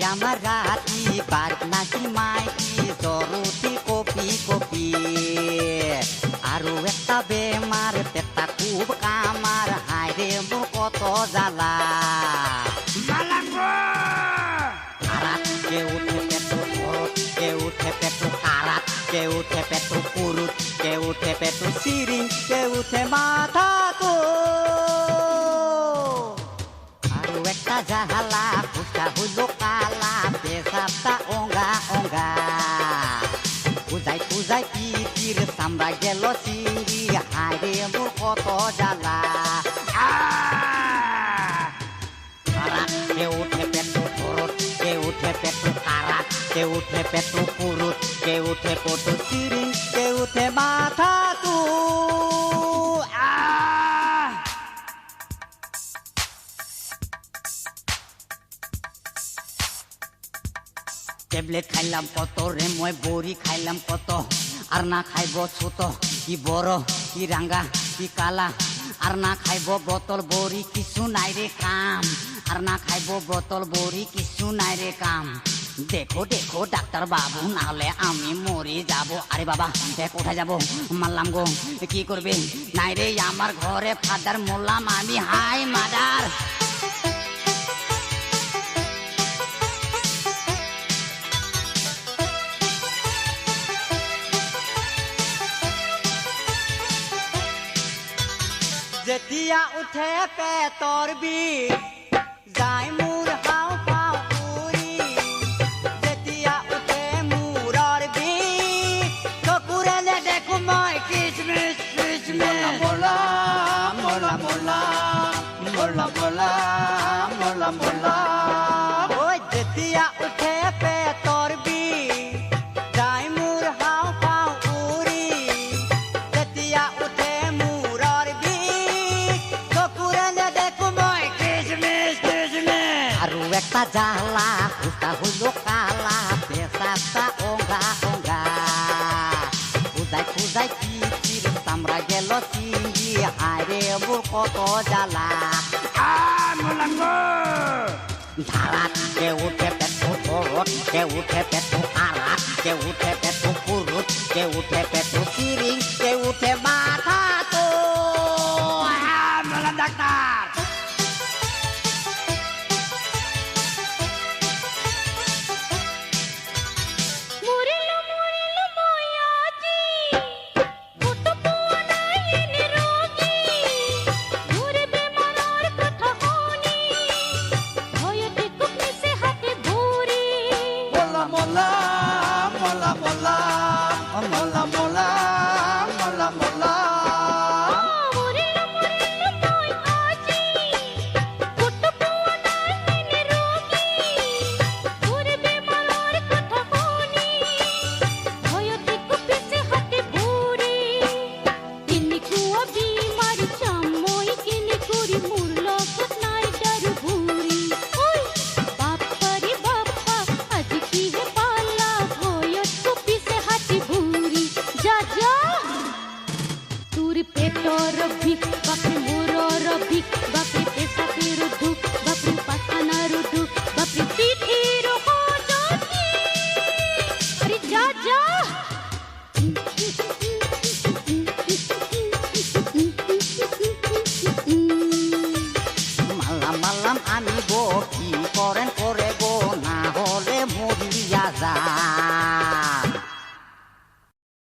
আমার রাতি বার্ক নাকি মাইকি জরুতি কপি কপি আরো একটা বেমার পেটটা খুব কামার হায়রে মোর কত জ্বালা কে উঠে পেটু খরচ কে উঠে পেটু কারাত কে উঠে পেটু পুরুত কে উঠে পেটু সিরিং কে উঠে মাথা তো আরো একটা জাহালা ফুসকা হইলো কালা পেশাবটা অঙ্গা অঙ্গা পূজাই পূজাই পিটির চামড়া গেল চিরি হায়রে মোর কত জ্বালা কে উঠে পেটু খরচ কে উঠে পেটু কারাত কে উঠে পেটু পুরুত কে উঠে পেটু সিরিং কে উঠে মাথা তু ট্যাবলেট খাইলাম কত রে মই বড়ি খাইলাম কত আর না খাইব ছোট কি বড় কি রাঙ্গা কি কালা আর না খাইব বোতল বড়ি কিছু নাই রে কাম আর না খাইব বোতল বড়ি কিছু নাই রে কাম দেখো দেখো ডাক্তার বাবু নাহলে আমি মরে যাব আরে বাবা কোথায় যাব মারলাম গো কি করবে নাই রে আমার ঘরে ফাদার মোল্লাম আমি হাই মাদার যেতিয়া উঠে পেটৰ বিষ যায় মোৰ হাও পাও পুৰি যেতিয়া উঠে মূৰৰ বিষ চকুৰে নেদেখো মই কিচমিচ কিচমিচ মোলা মোলা মোলা মোলা মোলা মোলা মোলা ঐ যেতিয়া উঠে পেটৰ বিষ যায় মোৰ হাও পাও পুৰি যেতিয়া উঠে মূৰৰ একটা জ্বালা ফুসকা হইলো কালা পেশাবটা অঙ্গা অঙ্গা পূজাই পূজাই পিচির চামড়া গেল চিরি হায়রে মোর কত জ্বালা ধারাত কে উঠে পেটু খরচ কে উঠে পেটু কারাত কে উঠে পেটু পুরুত কে উঠে পেটু সিরিং কে উঠে মাথা তো ডাক্তার মাল্লাম আমি বকি